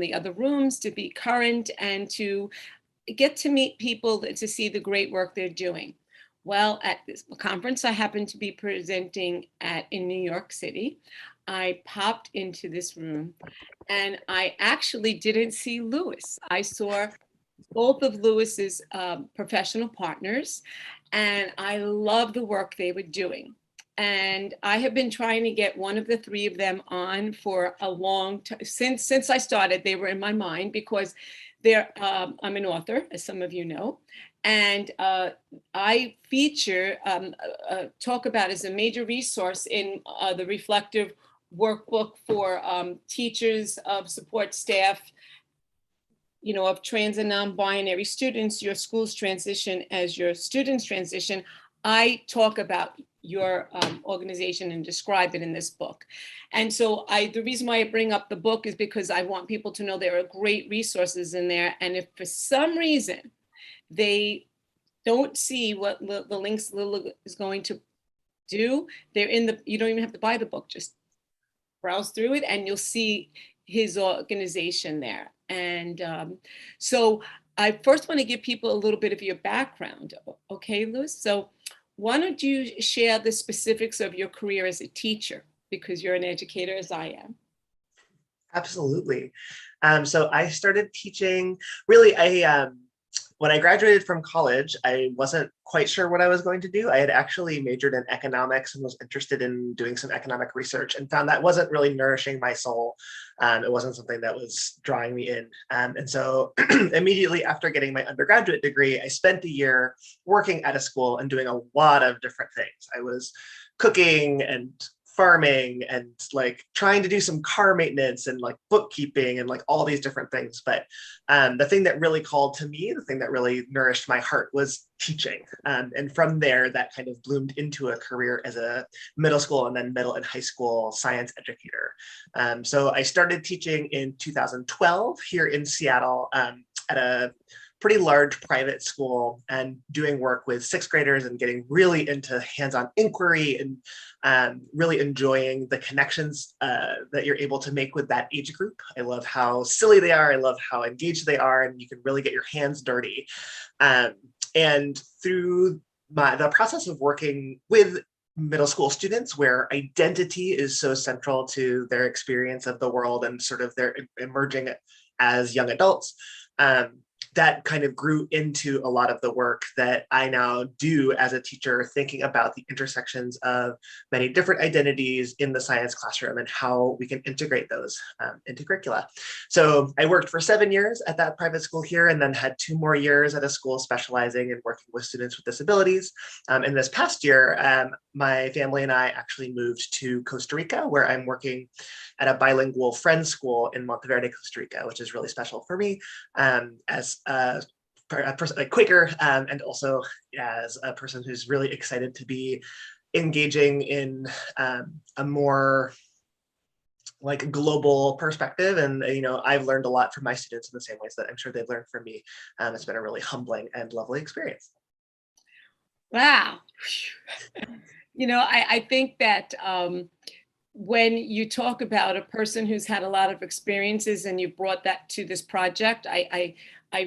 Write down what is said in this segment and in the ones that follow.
the other rooms, to be current, and to get to meet people, to see the great work they're doing. Well, at this conference I happened to be presenting at in New York City, I popped into this room and I actually didn't see Lewis. I saw both of Lewis's professional partners, and I love the work they were doing. And I have been trying to get one of the three of them on for a long time. Since I started, they were in my mind because I'm an author, as some of you know, and I feature talk about as a major resource in the reflective workbook for teachers of support staff, of trans and non-binary students, your schools transition as your students transition. I talk about your organization and describe it in this book. And so the reason why I bring up the book is because I want people to know there are great resources in there. And if for some reason they don't see what the links Lila is going to do, you don't even have to buy the book, just browse through it and you'll see his organization there. And so I first want to give people a little bit of your background. Okay, Lewis? So why don't you share the specifics of your career as a teacher, because you're an educator as I am. Absolutely. So I started teaching, really, when I graduated from college, I wasn't quite sure what I was going to do. I had actually majored in economics and was interested in doing some economic research and found that wasn't really nourishing my soul. It wasn't something that was drawing me in. And so immediately after getting my undergraduate degree, I spent a year working at a school and doing a lot of different things. I was cooking and farming and like trying to do some car maintenance and like bookkeeping and like all these different things. But the thing that really called to me, the thing that really nourished my heart was teaching. And from there, that kind of bloomed into a career as a middle school and then middle and high school science educator. So I started teaching in 2012 here in Seattle at a pretty large private school and doing work with sixth graders and getting really into hands-on inquiry and really enjoying the connections that you're able to make with that age group. I love how silly they are. I love how engaged they are, and you can really get your hands dirty. And through the process of working with middle school students, where identity is so central to their experience of the world and sort of their emerging as young adults, that kind of grew into a lot of the work that I now do as a teacher, thinking about the intersections of many different identities in the science classroom and how we can integrate those into curricula. So I worked for 7 years at that private school here and then had 2 more years at a school specializing in working with students with disabilities. And this past year, my family and I actually moved to Costa Rica, where I'm working at a bilingual Friends school in Monteverde, Costa Rica, which is really special for me as a Quaker and also as a person who's really excited to be engaging in a more like global perspective. And, I've learned a lot from my students in the same ways that I'm sure they've learned from me. It's been a really humbling and lovely experience. Wow. I think that when you talk about a person who's had a lot of experiences and you brought that to this project, I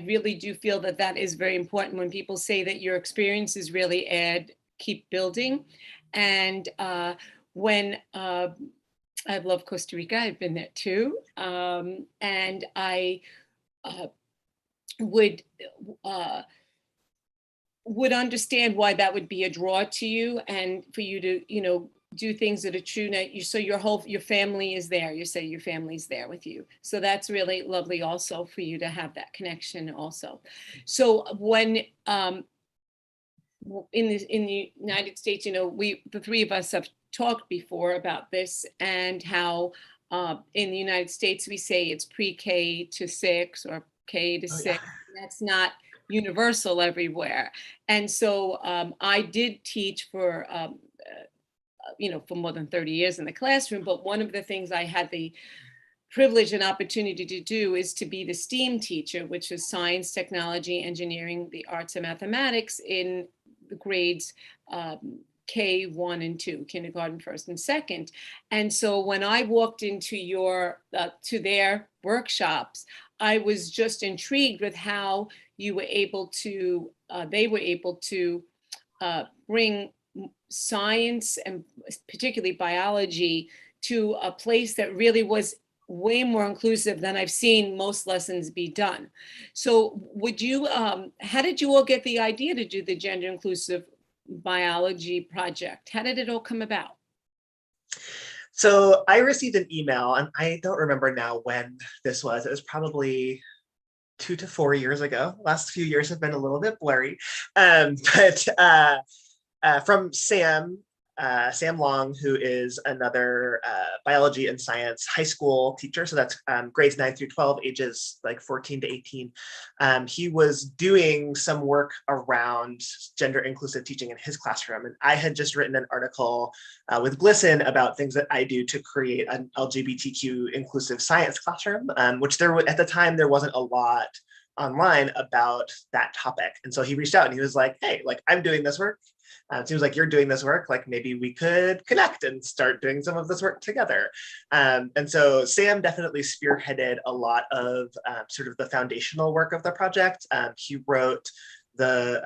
really do feel that that is very important when people say that your experiences really keep building. And when I love Costa Rica, I've been there too. And I would understand why that would be a draw to you and for you to, do things that are true. So your family is there. You say your family's there with you. So that's really lovely also for you to have that connection also. So when in the United States, the three of us have talked before about this and how in the United States we say it's pre-K to 6 or K to 6. Yeah. That's not universal everywhere. And so I did teach for more than 30 years in the classroom. But one of the things I had the privilege and opportunity to do is to be the STEAM teacher, which is science, technology, engineering, the arts, and mathematics in the grades K1 and 2, kindergarten first and second. And so when I walked into to their workshops, I was just intrigued with how you were able to, they were able to bring science and particularly biology to a place that really was way more inclusive than I've seen most lessons be done. So how did you all get the idea to do the gender inclusive biology project? How did it all come about? So I received an email, and I don't remember now when this was. It was probably 2 to 4 years ago. Last few years have been a little bit blurry, but from Sam Long, who is another biology and science high school teacher. So that's grades 9 through 12, ages like 14 to 18. He was doing some work around gender inclusive teaching in his classroom. And I had just written an article with GLSEN about things that I do to create an LGBTQ inclusive science classroom, which at the time, there wasn't a lot online about that topic. And so he reached out and he was like, hey, like I'm doing this work. It seems like you're doing this work, like maybe we could connect and start doing some of this work together. And so Sam definitely spearheaded a lot of sort of the foundational work of the project. He wrote the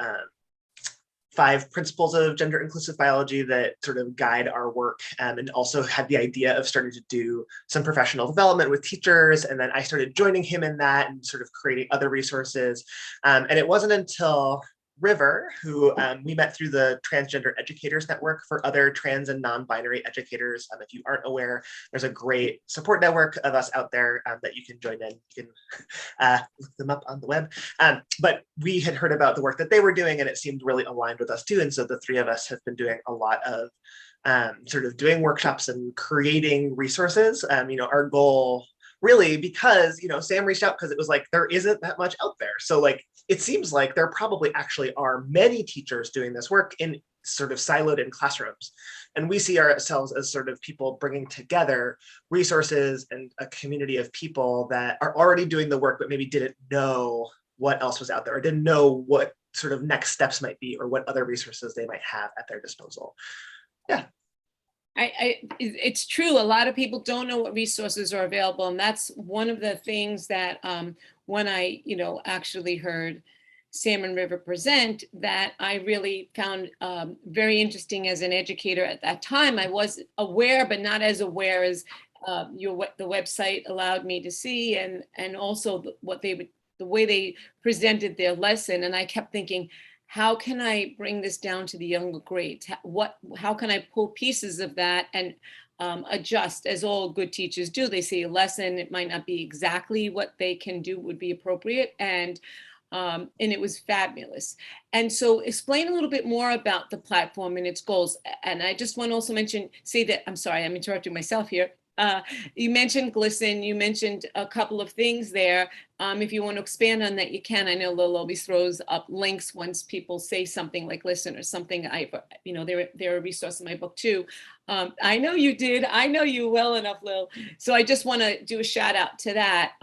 5 principles of gender inclusive biology that sort of guide our work, and also had the idea of starting to do some professional development with teachers. And then I started joining him in that and sort of creating other resources. And it wasn't until River, who we met through the Transgender Educators Network for other trans and non-binary educators. If you aren't aware, there's a great support network of us out there that you can join in. You can look them up on the web. But we had heard about the work that they were doing, and it seemed really aligned with us too. And so the 3 of us have been doing a lot of sort of doing workshops and creating resources. Our goal really, because Sam reached out because it was like there isn't that much out there. So like it seems like there probably actually are many teachers doing this work in sort of siloed in classrooms, and we see ourselves as sort of people bringing together resources and a community of people that are already doing the work but maybe didn't know what else was out there or didn't know what sort of next steps might be or what other resources they might have at their disposal. Yeah. It's true. A lot of people don't know what resources are available. And that's one of the things that when I, actually heard Sam and River present, that I really found very interesting as an educator at that time. I was aware, but not as aware as the website allowed me to see, and also the way they presented their lesson. And I kept thinking, how can I bring this down to the younger grades? How can I pull pieces of that and adjust, as all good teachers do? They see a lesson, it might not be exactly what they can do would be appropriate, and it was fabulous. And so explain a little bit more about the platform and its goals. And I just want to also say that, I'm sorry, I'm interrupting myself here. You mentioned GLSEN, you mentioned a couple of things there. If you want to expand on that, you can. I know Lil always throws up links once people say something like GLSEN or something. They're a resource in my book too. I know you did. I know you well enough, Lil. So I just want to do a shout out to that.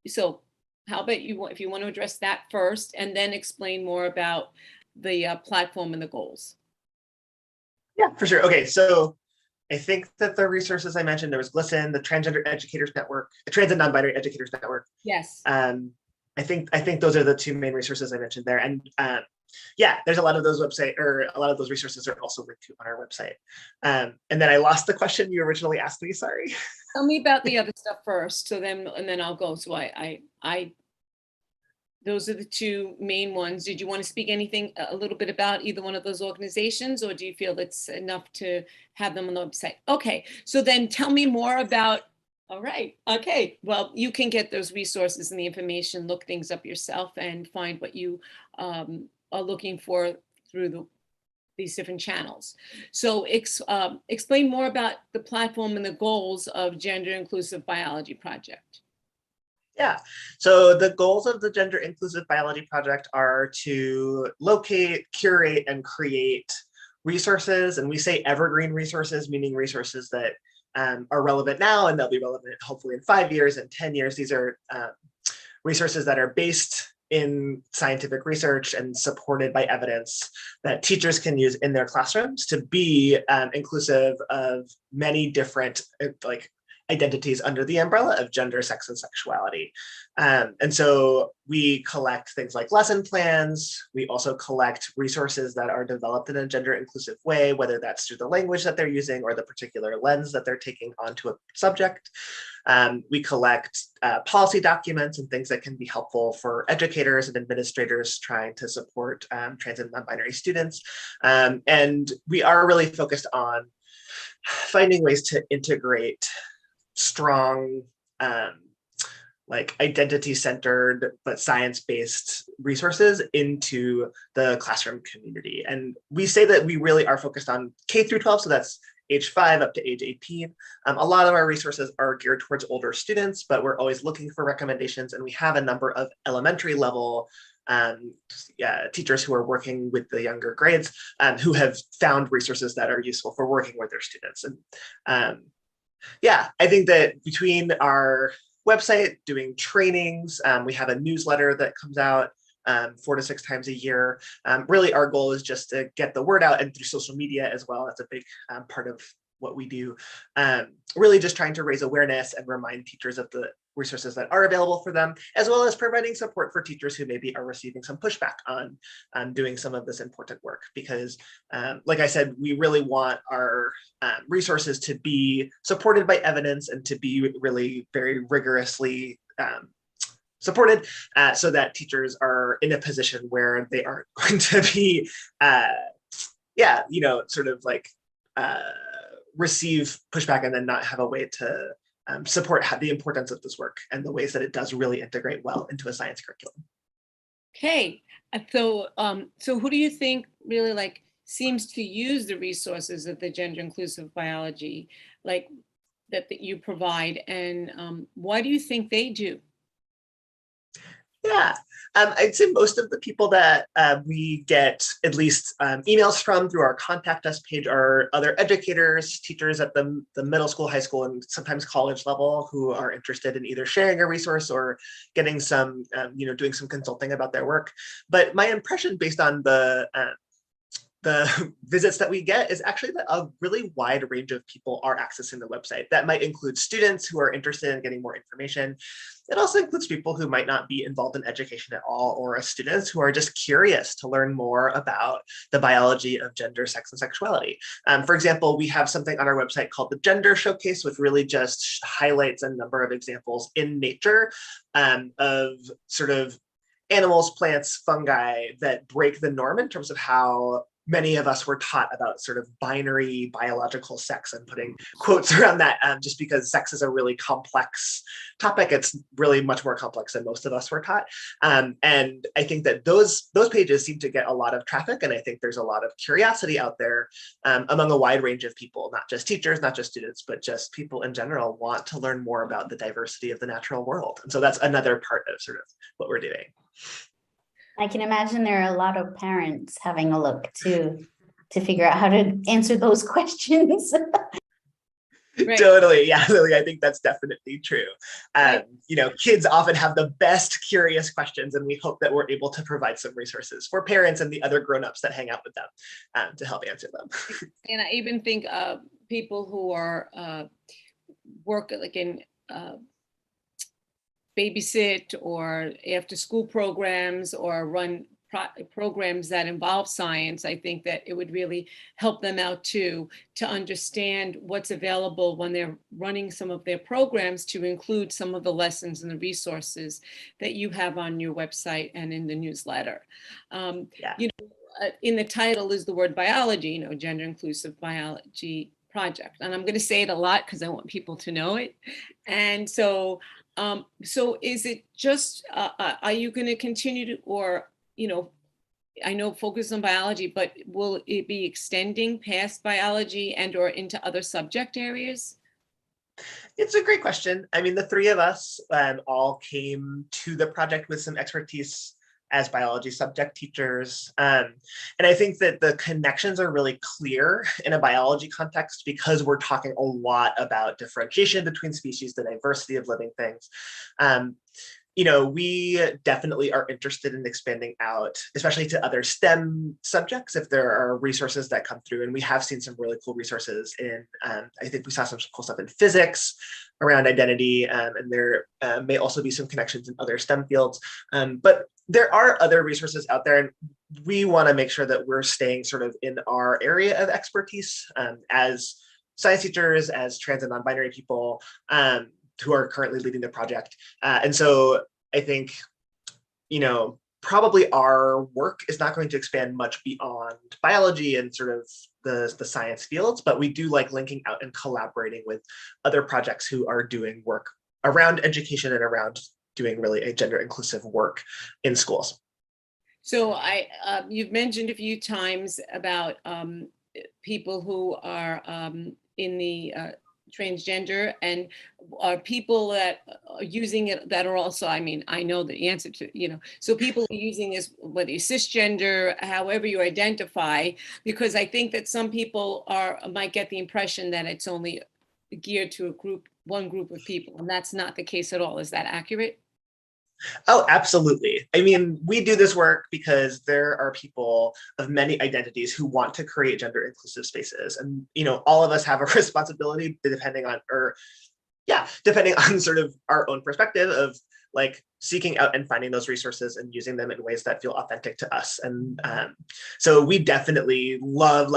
So how about if you want to address that first and then explain more about the platform and the goals. Yeah, for sure. Okay, so I think that the resources I mentioned, there was GLSEN, the Transgender Educators Network, the Trans and Non-Binary Educators Network. Yes. I think those are the 2 main resources I mentioned there. And yeah, there's a lot of those a lot of those resources are also linked to on our website. And then I lost the question you originally asked me, sorry. Tell me about the other stuff first, and then I'll go. So those are the 2 main ones. Did you want to speak a little bit about either one of those organizations, or do you feel it's enough to have them on the website? Okay, so then tell me more about, all right, okay. Well, you can get those resources and the information, look things up yourself and find what you are looking for through these different channels. So explain more about the platform and the goals of Gender Inclusive Biology Project. Yeah, so the goals of the Gender Inclusive Biology Project are to locate, curate, and create resources. And we say evergreen resources, meaning resources that are relevant now and they'll be relevant hopefully in 5 years and 10 years. These are resources that are based in scientific research and supported by evidence that teachers can use in their classrooms to be inclusive of many different like identities under the umbrella of gender, sex, and sexuality. And so we collect things like lesson plans. We also collect resources that are developed in a gender inclusive way, whether that's through the language that they're using or the particular lens that they're taking onto a subject. We collect policy documents and things that can be helpful for educators and administrators trying to support trans and non-binary students. And we are really focused on finding ways to integrate strong, like identity-centered but science-based resources into the classroom community. And we say that we really are focused on K through 12, so that's age 5 up to age 18. A lot of our resources are geared towards older students, but we're always looking for recommendations, and we have a number of elementary level teachers who are working with the younger grades who have found resources that are useful for working with their students. And yeah, I think that between our website, doing trainings, we have a newsletter that comes out 4 to 6 times a year. Really, our goal is just to get the word out, and through social media as well. That's a big part of what we do. Really just trying to raise awareness and remind teachers of the resources that are available for them, as well as providing support for teachers who maybe are receiving some pushback on doing some of this important work. Because like I said, we really want our resources to be supported by evidence and to be really very rigorously supported so that teachers are in a position where they aren't going to be, sort of like receive pushback and then not have a way to support the importance of this work and the ways that it does really integrate well into a science curriculum. Okay, so who do you think really like seems to use the resources of the gender inclusive biology like that you provide, and why do you think they do? Yeah, I'd say most of the people that we get at least emails from through our contact us page are other educators, teachers at the middle school, high school, and sometimes college level who are interested in either sharing a resource or getting some, doing some consulting about their work. But my impression based on the visits that we get is actually that a really wide range of people are accessing the website. That might include students who are interested in getting more information. It also includes people who might not be involved in education at all, or as students who are just curious to learn more about the biology of gender, sex, and sexuality. For example, we have something on our website called the Gender Showcase, which really just highlights a number of examples in nature of sort of animals, plants, fungi that break the norm in terms of how many of us were taught about sort of binary biological sex, and putting quotes around that just because sex is a really complex topic. It's really much more complex than most of us were taught. And I think that those pages seem to get a lot of traffic. And I think there's a lot of curiosity out there among a wide range of people, not just teachers, not just students, but just people in general want to learn more about the diversity of the natural world. And so that's another part of sort of what we're doing. I can imagine there are a lot of parents having a look to figure out how to answer those questions. Right. Totally. Yeah, Lily, I think that's definitely true. Right. Kids often have the best curious questions, and we hope that we're able to provide some resources for parents and the other grownups that hang out with them to help answer them. And I even think people who are work like in babysit or after school programs or run programs that involve science, I think that it would really help them out too, to understand what's available when they're running some of their programs, to include some of the lessons and the resources that you have on your website and in the newsletter. In the title is the word biology, gender inclusive biology project. And I'm going to say it a lot because I want people to know it. And so is it just, are you going to continue to, or, I know focus on biology, but will it be extending past biology and or into other subject areas? It's a great question. I mean, the three of us all came to the project with some expertise as biology subject teachers. And I think that the connections are really clear in a biology context because we're talking a lot about differentiation between species, the diversity of living things. we definitely are interested in expanding out, especially to other STEM subjects, if there are resources that come through. And we have seen some really cool resources in, I think we saw some cool stuff in physics around identity, and there may also be some connections in other STEM fields. But there are other resources out there, and we want to make sure that we're staying sort of in our area of expertise as science teachers, as trans and non-binary people, who are currently leading the project. And so I think, probably our work is not going to expand much beyond biology and sort of the science fields, but we do like linking out and collaborating with other projects who are doing work around education and around doing really a gender inclusive work in schools. So you've mentioned a few times about people who are in the transgender, and are people that are using it that are also, I mean, I know the answer to, so people are using this, whether you're cisgender, however you identify, because I think that some people might get the impression that it's only geared to one group of people, and that's not the case at all. Is that accurate? Oh, absolutely. I mean, we do this work because there are people of many identities who want to create gender inclusive spaces. And, all of us have a responsibility depending on sort of our own perspective of like seeking out and finding those resources and using them in ways that feel authentic to us. And so we definitely love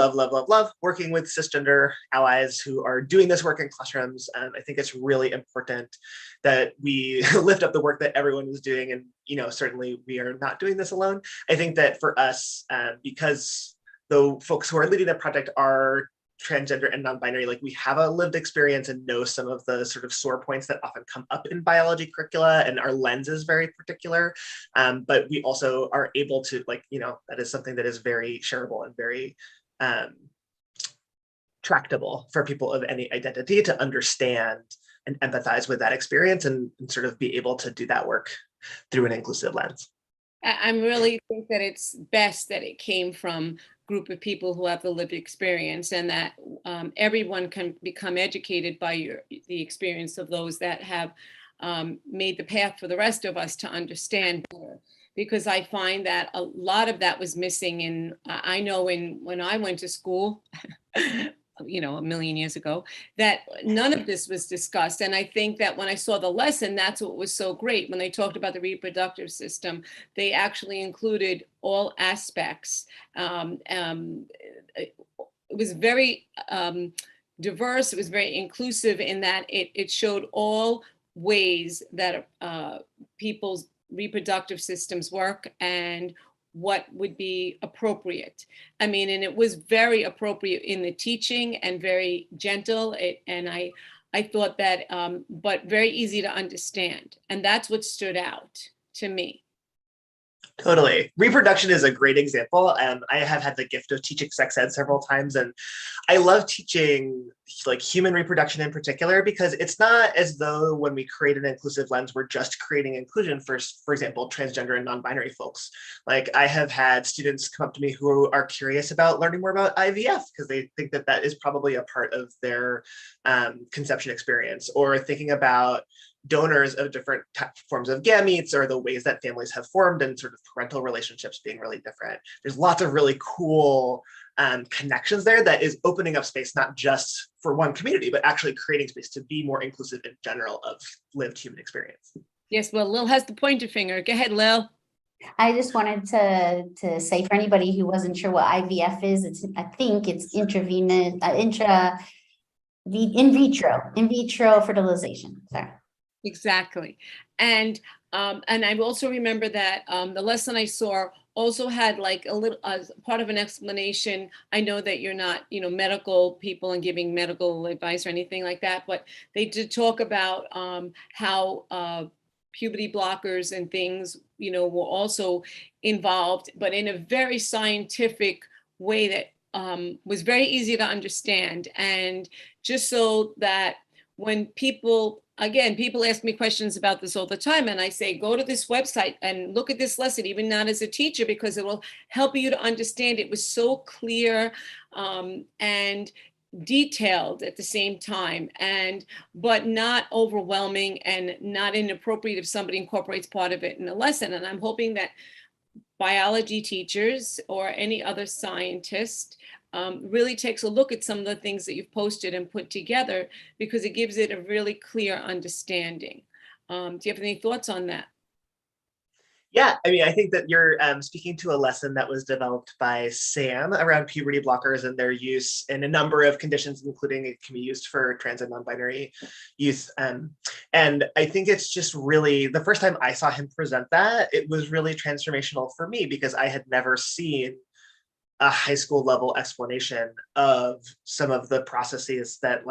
working with cisgender allies who are doing this work in classrooms. I think it's really important that we lift up the work that everyone is doing. And, certainly we are not doing this alone. I think that for us, because the folks who are leading the project are transgender and non-binary, like we have a lived experience and know some of the sort of sore points that often come up in biology curricula, and our lens is very particular. But we also are able to that is something that is very shareable and very tractable for people of any identity to understand and empathize with that experience and sort of be able to do that work through an inclusive lens. I really think that it's best that it came from group of people who have the lived experience, and that everyone can become educated by the experience of those that have made the path for the rest of us to understand better. Because I find that a lot of that was missing I know when I went to school, a million years ago, that none of this was discussed. And I think that when I saw the lesson, that's what was so great. When they talked about the reproductive system, they actually included all aspects. It was very diverse. It was very inclusive in that it showed all ways that people's reproductive systems work and what would be appropriate. I mean, and it was very appropriate in the teaching and very gentle. I thought that, but very easy to understand. And that's what stood out to me. Totally. Reproduction is a great example. I have had the gift of teaching sex ed several times, and I love teaching like human reproduction in particular, because it's not as though when we create an inclusive lens, we're just creating inclusion for example, transgender and non-binary folks. Like I have had students come up to me who are curious about learning more about IVF because they think that that is probably a part of their conception experience, or thinking about donors of different forms of gametes or the ways that families have formed and sort of parental relationships being really different. There's lots of really cool connections there that is opening up space, not just for one community, but actually creating space to be more inclusive in general of lived human experience. Yes, well, Lil has the pointer finger. Go ahead, Lil. I just wanted to say, for anybody who wasn't sure what IVF is, I think it's intravenous, in vitro fertilization. Sorry. Exactly. And I also remember that the lesson I saw also had like a little as part of an explanation. I know that you're not, medical people and giving medical advice or anything like that, but they did talk about how puberty blockers and things, were also involved, but in a very scientific way that was very easy to understand. And just so that when people ask me questions about this all the time, and I say, go to this website and look at this lesson, even not as a teacher, because it will help you to understand. It was so clear, and detailed at the same time, but not overwhelming and not inappropriate if somebody incorporates part of it in a lesson. And I'm hoping that biology teachers or any other scientist really takes a look at some of the things that you've posted and put together, because it gives it a really clear understanding. Do you have any thoughts on that? Yeah, I mean, I think that you're speaking to a lesson that was developed by Sam around puberty blockers and their use in a number of conditions, including it can be used for trans and non-binary youth. And I think it's just really, the first time I saw him present that, it was really transformational for me, because I had never seen a high school level explanation of some of the processes that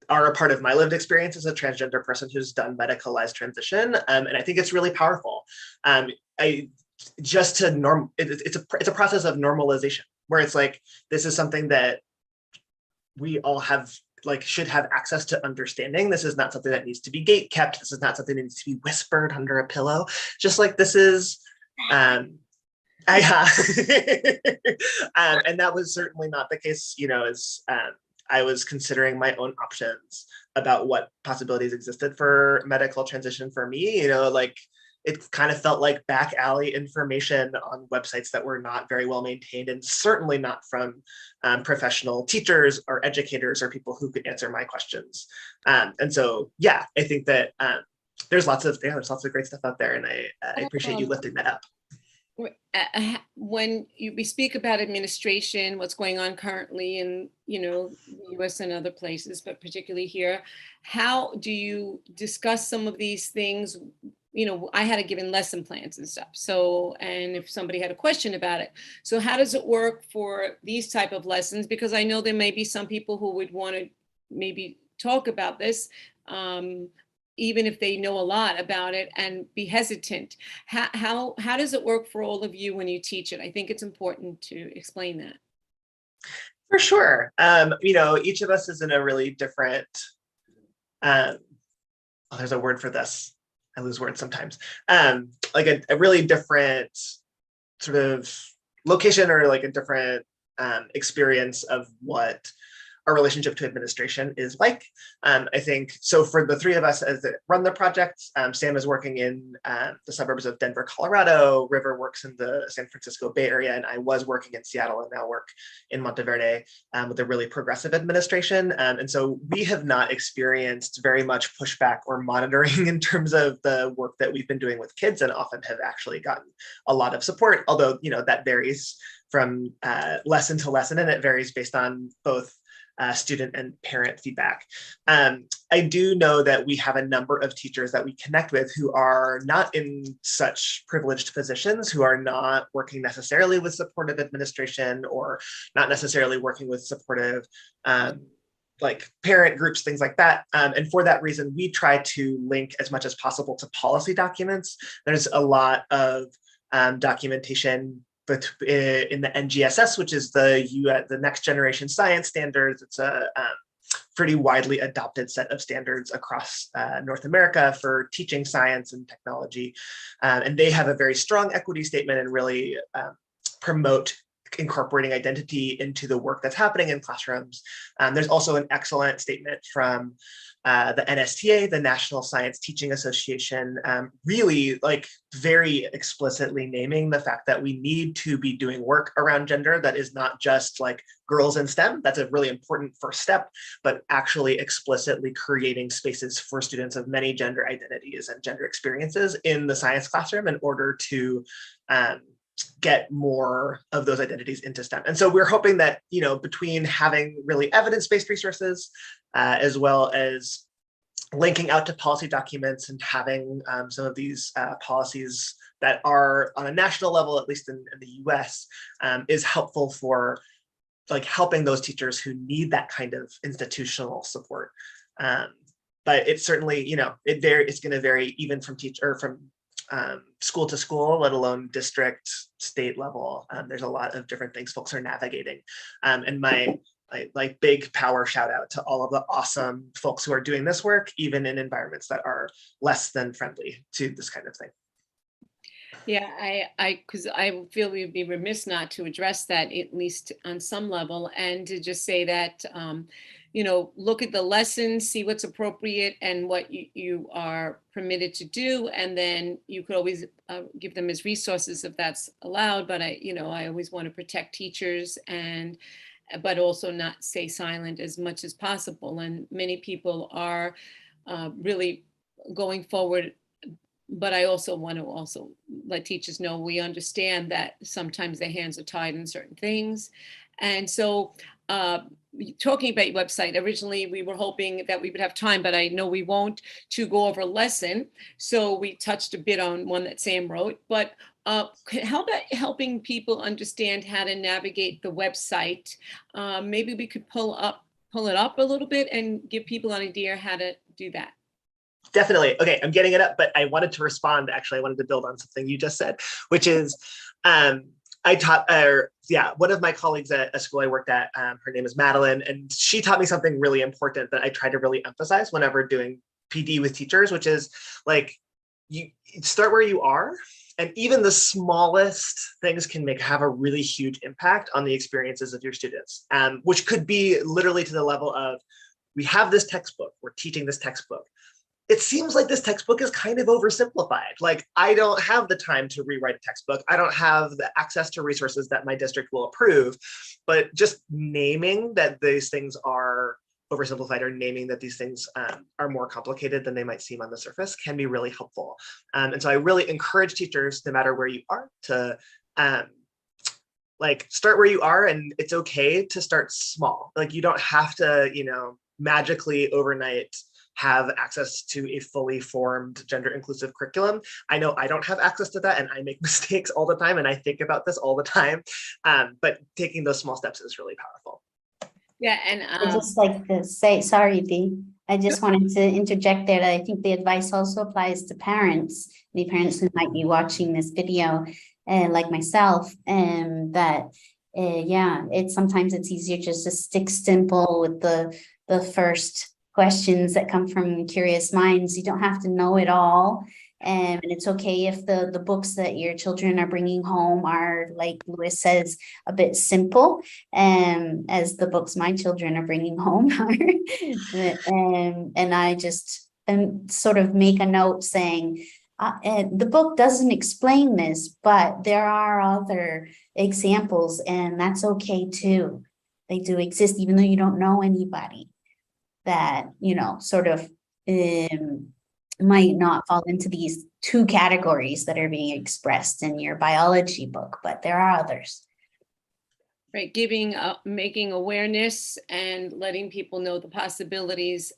are a part of my lived experience as a transgender person who's done medicalized transition. And I think it's really powerful. It's a process of normalization, where it's like, this is something that we all have, should have access to understanding. This is not something that needs to be gate kept. This is not something that needs to be whispered under a pillow. Just like this is, and that was certainly not the case, as I was considering my own options about what possibilities existed for medical transition for me. It kind of felt like back alley information on websites that were not very well maintained, and certainly not from professional teachers or educators or people who could answer my questions. And so, yeah, I think that there's lots of great stuff out there, and I appreciate you lifting that up. When we speak about administration, what's going on currently in the US and other places, but particularly here, how do you discuss some of these things? I had to give in lesson plans and stuff. So, and if somebody had a question about it, so how does it work for these type of lessons? Because I know there may be some people who would want to maybe talk about this, even if they know a lot about it, and be hesitant. How does it work for all of you when you teach it? I think it's important to explain that. For sure. Each of us is in a really different, there's a word for this. I lose words sometimes. Like a really different sort of location, or like a different experience of what our relationship to administration is like. I think, so for the three of us as that run the project, Sam is working in the suburbs of Denver, Colorado, River works in the San Francisco Bay Area, and I was working in Seattle and now work in Monteverde with a really progressive administration. And so we have not experienced very much pushback or monitoring in terms of the work that we've been doing with kids, and often have actually gotten a lot of support, although, that varies from lesson to lesson, and it varies based on both student and parent feedback. I do know that we have a number of teachers that we connect with who are not in such privileged positions, who are not working necessarily with supportive administration, or not necessarily working with supportive parent groups, things like that. And for that reason, we try to link as much as possible to policy documents. There's a lot of documentation in the NGSS, which is the next generation science standards. It's a pretty widely adopted set of standards across North America for teaching science and technology. And they have a very strong equity statement, and really promote incorporating identity into the work that's happening in classrooms. There's also an excellent statement from the NSTA, the National Science Teaching Association, really very explicitly naming the fact that we need to be doing work around gender that is not just girls in STEM. That's a really important first step, but actually explicitly creating spaces for students of many gender identities and gender experiences in the science classroom in order to get more of those identities into STEM. And so we're hoping that, between having really evidence-based resources, as well as linking out to policy documents and having some of these policies that are on a national level, at least in the US, is helpful for helping those teachers who need that kind of institutional support. But it's certainly, it's going to vary even from school to school, let alone district, state level. There's a lot of different things folks are navigating. And my big power shout out to all of the awesome folks who are doing this work, even in environments that are less than friendly to this kind of thing. Yeah, because I feel we'd be remiss not to address that, at least on some level, and to just say that, look at the lessons, see what's appropriate and what you are permitted to do, and then you could always give them as resources if that's allowed. But I always want to protect teachers but also not stay silent as much as possible. And many people are really going forward, but I also want to also let teachers know we understand that sometimes their hands are tied in certain things. And so talking about your website, originally we were hoping that we would have time, but I know we won't, to go over a lesson. So we touched a bit on one that Sam wrote, but how about helping people understand how to navigate the website? Maybe we could pull it up a little bit and give people an idea how to do that. Definitely. Okay, I'm getting it up, but I wanted to respond. Actually, I wanted to build on something you just said, which is I taught, one of my colleagues at a school I worked at, her name is Madeline, and she taught me something really important that I try to really emphasize whenever doing PD with teachers, which is like, you start where you are, and even the smallest things can have a really huge impact on the experiences of your students, which could be literally to the level of, we have this textbook, we're teaching this textbook. It seems like this textbook is kind of oversimplified. Like, I don't have the time to rewrite a textbook. I don't have the access to resources that my district will approve, but just naming that these things are oversimplified, or naming that these things are more complicated than they might seem on the surface, can be really helpful. And so I really encourage teachers, no matter where you are, to start where you are, and it's okay to start small. Like, you don't have to, magically overnight have access to a fully formed gender inclusive curriculum. I know I don't have access to that, and I make mistakes all the time, and I think about this all the time. But taking those small steps is really powerful. Yeah, and I just like to say, sorry, Dee. I just wanted to interject there that I think the advice also applies to parents, the parents who might be watching this video, like myself, and that sometimes it's easier just to stick simple with the first questions that come from curious minds. You don't have to know it all. And it's okay if the books that your children are bringing home are, like Lewis says, a bit simple, as the books my children are bringing home are. And I just sort of make a note saying, the book doesn't explain this, but there are other examples, and that's okay too. They do exist, even though you don't know anybody that, sort of might not fall into these two categories that are being expressed in your biology book, but there are others. Right, making awareness and letting people know the possibilities.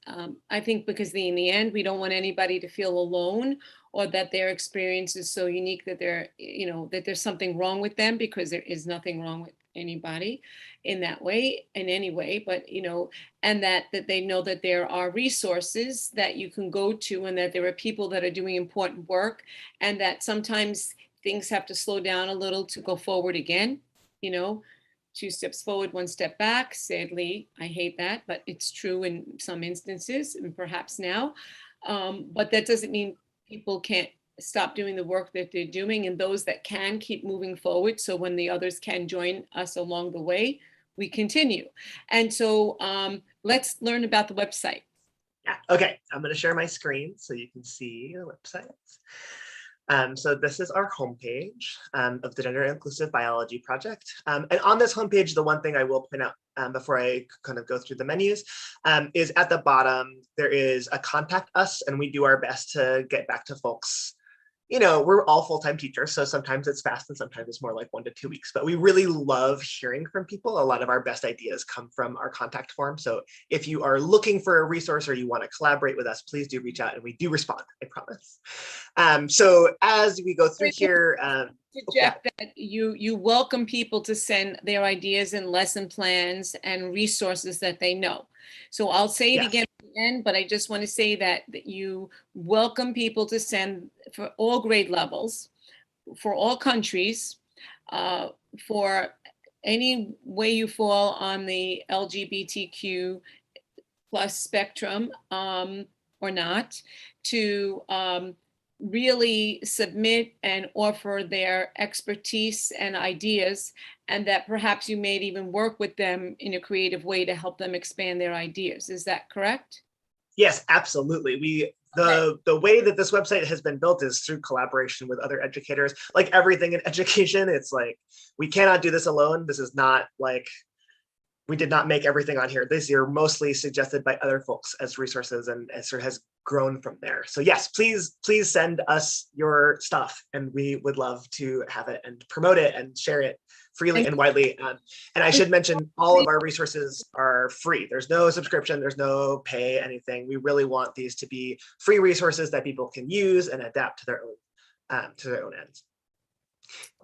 I think because in the end, we don't want anybody to feel alone, or that their experience is so unique that that there's something wrong with them, because there is nothing wrong with anybody in that way, in any way, but and that they know that there are resources that you can go to, and that there are people that are doing important work, and that sometimes things have to slow down a little to go forward again. 2 steps forward, 1 step back. Sadly, I hate that, but it's true in some instances, and perhaps now. But that doesn't mean people can't stop doing the work that they're doing, and those that can keep moving forward. So when the others can join us along the way, we continue. And so let's learn about the website. Yeah. Okay. I'm going to share my screen so you can see the website. So this is our homepage of the Gender Inclusive Biology Project. And on this homepage, the one thing I will point out before I kind of go through the menus is at the bottom, there is a contact us, and we do our best to get back to folks. We're all full-time teachers, so sometimes it's fast and sometimes it's more like 1 to 2 weeks, but we really love hearing from people. A lot of our best ideas come from our contact form. So if you are looking for a resource or you want to collaborate with us, please do reach out, and we do respond, I promise. So as we go through here, Jeff, that you welcome people to send their ideas and lesson plans and resources that they know. So I'll say it again at the end, but I just want to say that you welcome people to send, for all grade levels, for all countries, for any way you fall on the LGBTQ plus spectrum or not, to really submit and offer their expertise and ideas, and that perhaps you may even work with them in a creative way to help them expand their ideas. Is that correct? Yes, absolutely. The way that this website has been built is through collaboration with other educators. Like everything in education, it's like, we cannot do this alone. This is not like, we did not make everything on here. These are mostly suggested by other folks as resources, and it sort of has grown from there. So yes, please send us your stuff, and we would love to have it and promote it and share it freely and widely. And I should mention, all of our resources are free. There's no subscription, there's no pay anything. We really want these to be free resources that people can use and adapt to their own ends.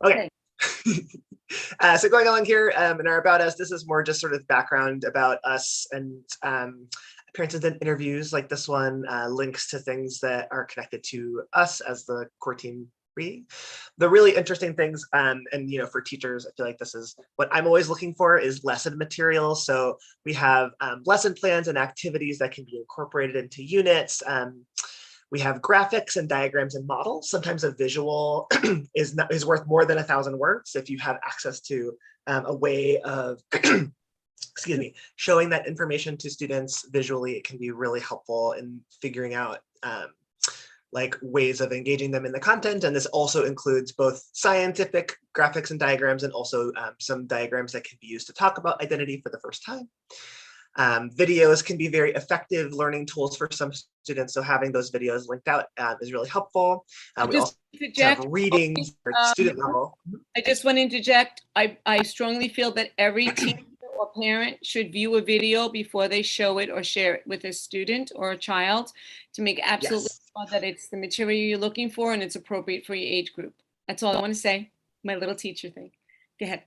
Okay. So going along here in our About Us, this is more just sort of background about us and appearances and interviews like this one, links to things that are connected to us as the core team. The really interesting things, and for teachers, I feel like this is what I'm always looking for, is lesson materials. So we have lesson plans and activities that can be incorporated into units. We have graphics and diagrams and models. Sometimes a visual is worth more than 1,000 words. If you have access to a way of excuse me, showing that information to students visually, it can be really helpful in figuring out like ways of engaging them in the content. And this also includes both scientific graphics and diagrams, and also some diagrams that can be used to talk about identity for the first time. Videos can be very effective learning tools for some students, so having those videos linked out is really helpful. We also have readings for student level. I just want to interject. I strongly feel that every teacher or parent should view a video before they show it or share it with a student or a child, to make absolutely sure that it's the material you're looking for and it's appropriate for your age group. That's all I want to say. My little teacher thing. Go ahead.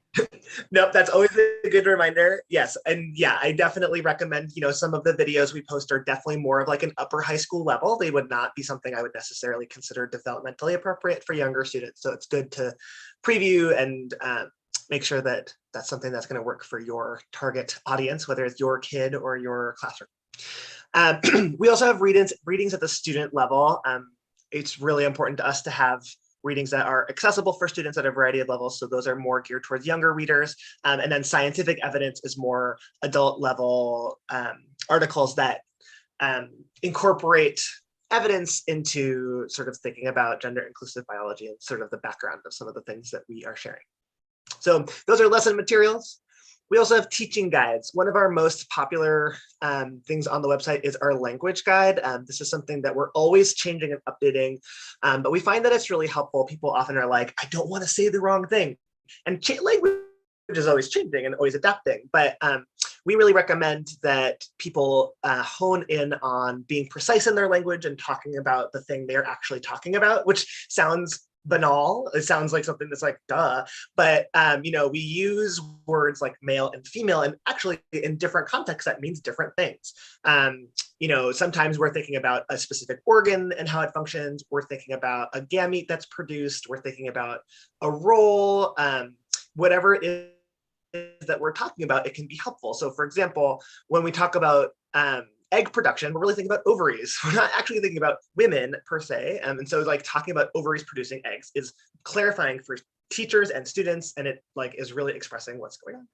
Nope, that's always a good reminder. Yes, and yeah, I definitely recommend, some of the videos we post are definitely more of like an upper high school level. They would not be something I would necessarily consider developmentally appropriate for younger students. So it's good to preview and make sure that that's something that's going to work for your target audience, whether it's your kid or your classroom. We also have readings at the student level. It's really important to us to have readings that are accessible for students at a variety of levels. So those are more geared towards younger readers. And then scientific evidence is more adult level articles that incorporate evidence into sort of thinking about gender inclusive biology and sort of the background of some of the things that we are sharing. So those are lesson materials. We also have teaching guides. One of our most popular things on the website is our language guide. This is something that we're always changing and updating, but we find that it's really helpful. People often are like, I don't want to say the wrong thing. And language is always changing and always adapting, but we really recommend that people hone in on being precise in their language and talking about the thing they're actually talking about, which sounds banal. It sounds like something that's like, duh, but we use words like male and female, and actually in different contexts, that means different things. Sometimes we're thinking about a specific organ and how it functions. We're thinking about a gamete that's produced. We're thinking about a role, whatever it is that we're talking about, it can be helpful. So for example, when we talk about egg production, we're really thinking about ovaries. We're not actually thinking about women per se. And so like talking about ovaries producing eggs is clarifying for teachers and students, and it like is really expressing what's going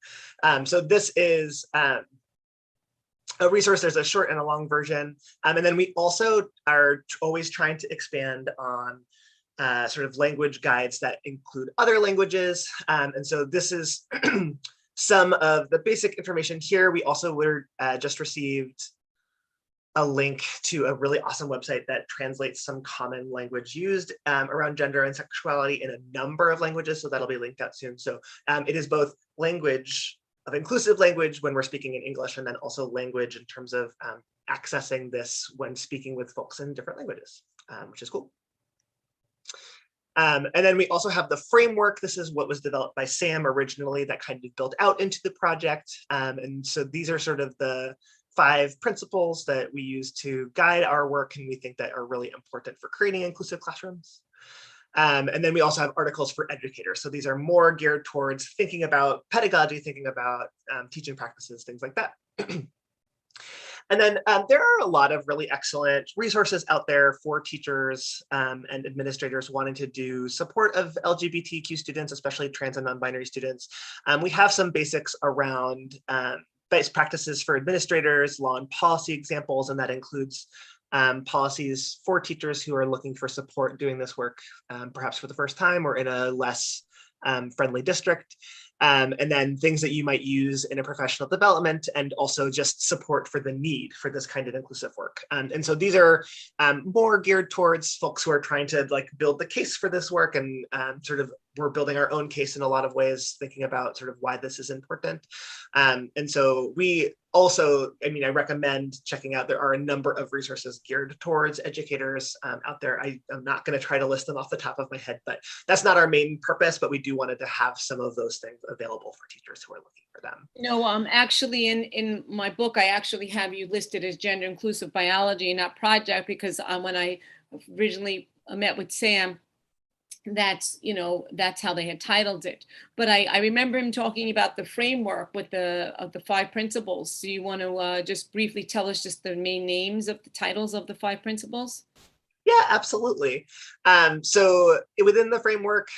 on. So this is a resource. There's a short and a long version. And then we also are always trying to expand on sort of language guides that include other languages. And so this is some of the basic information here. We also were just received a link to a really awesome website that translates some common language used around gender and sexuality in a number of languages. So that'll be linked out soon. So it is both language of inclusive language when we're speaking in English, and then also language in terms of accessing this when speaking with folks in different languages, which is cool. And then we also have the framework. This is what was developed by Sam originally that kind of built out into the project. And so these are sort of the 5 principles that we use to guide our work, and we think that are really important for creating inclusive classrooms. And then we also have articles for educators. So these are more geared towards thinking about pedagogy, thinking about teaching practices, things like that. And then there are a lot of really excellent resources out there for teachers and administrators wanting to do support of LGBTQ students, especially trans and non-binary students. We have some basics around best practices for administrators, law and policy examples, and that includes policies for teachers who are looking for support doing this work, perhaps for the first time or in a less friendly district. And then things that you might use in a professional development, and also just support for the need for this kind of inclusive work. And so these are more geared towards folks who are trying to like build the case for this work, and sort of we're building our own case in a lot of ways, thinking about sort of why this is important. And so we also, I mean, I recommend checking out, there are a number of resources geared towards educators out there. I'm not going to try to list them off the top of my head, but that's not our main purpose, but we do wanted to have some of those things available for teachers who are looking for them. No, actually in my book, I actually have you listed as gender inclusive biology and not project, because when I originally met with Sam, that's how they had titled it. But I remember him talking about the framework with the 5 principles. Do you want to just briefly tell us just the main names of the titles of the 5 principles? Yeah, absolutely. So within the framework,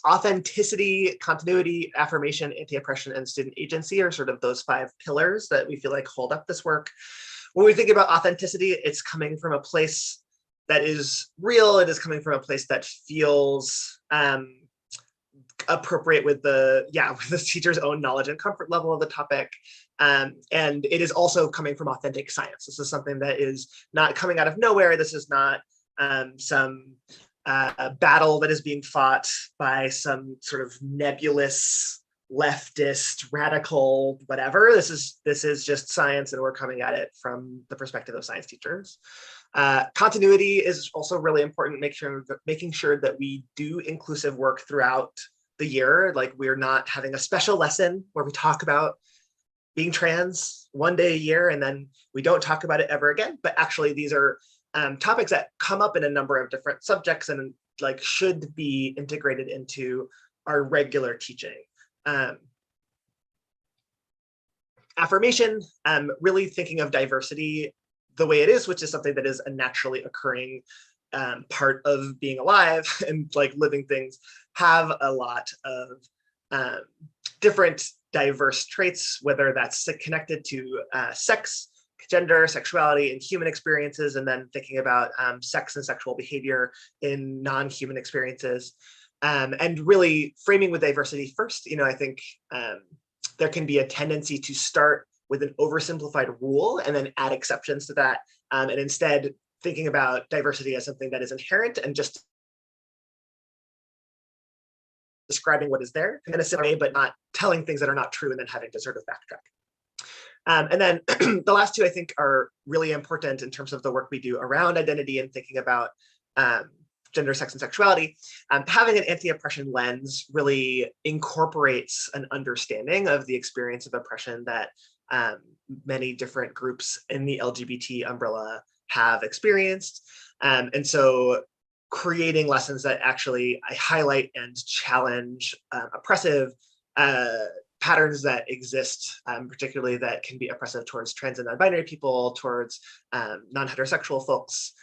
authenticity, continuity, affirmation, anti-oppression, and student agency are sort of those 5 pillars that we feel like hold up this work. When we think about authenticity, it's coming from a place that is real. It is coming from a place that feels appropriate with the teacher's own knowledge and comfort level of the topic. And it is also coming from authentic science. This is something that is not coming out of nowhere. This is not some battle that is being fought by some sort of nebulous leftist radical whatever. This is just science, and we're coming at it from the perspective of science teachers. Continuity is also really important, making sure that we do inclusive work throughout the year. Like, we're not having a special lesson where we talk about being trans one day a year and then we don't talk about it ever again. But actually, these are topics that come up in a number of different subjects and like should be integrated into our regular teaching. Affirmation, really thinking of diversity the way it is, which is something that is a naturally occurring part of being alive, and like living things have a lot of different diverse traits, whether that's connected to sex, gender, sexuality, and human experiences, and then thinking about sex and sexual behavior in non-human experiences, and really framing with diversity first. I think there can be a tendency to start with an oversimplified rule and then add exceptions to that, and instead thinking about diversity as something that is inherent and just describing what is there in a similar way, but not telling things that are not true and then having to sort of backtrack. And then the last 2, I think, are really important in terms of the work we do around identity and thinking about gender, sex, and sexuality. Having an anti-oppression lens really incorporates an understanding of the experience of oppression that many different groups in the LGBT umbrella have experienced. And so creating lessons that actually highlight and challenge oppressive patterns that exist, particularly that can be oppressive towards trans and non-binary people, towards non-heterosexual folks.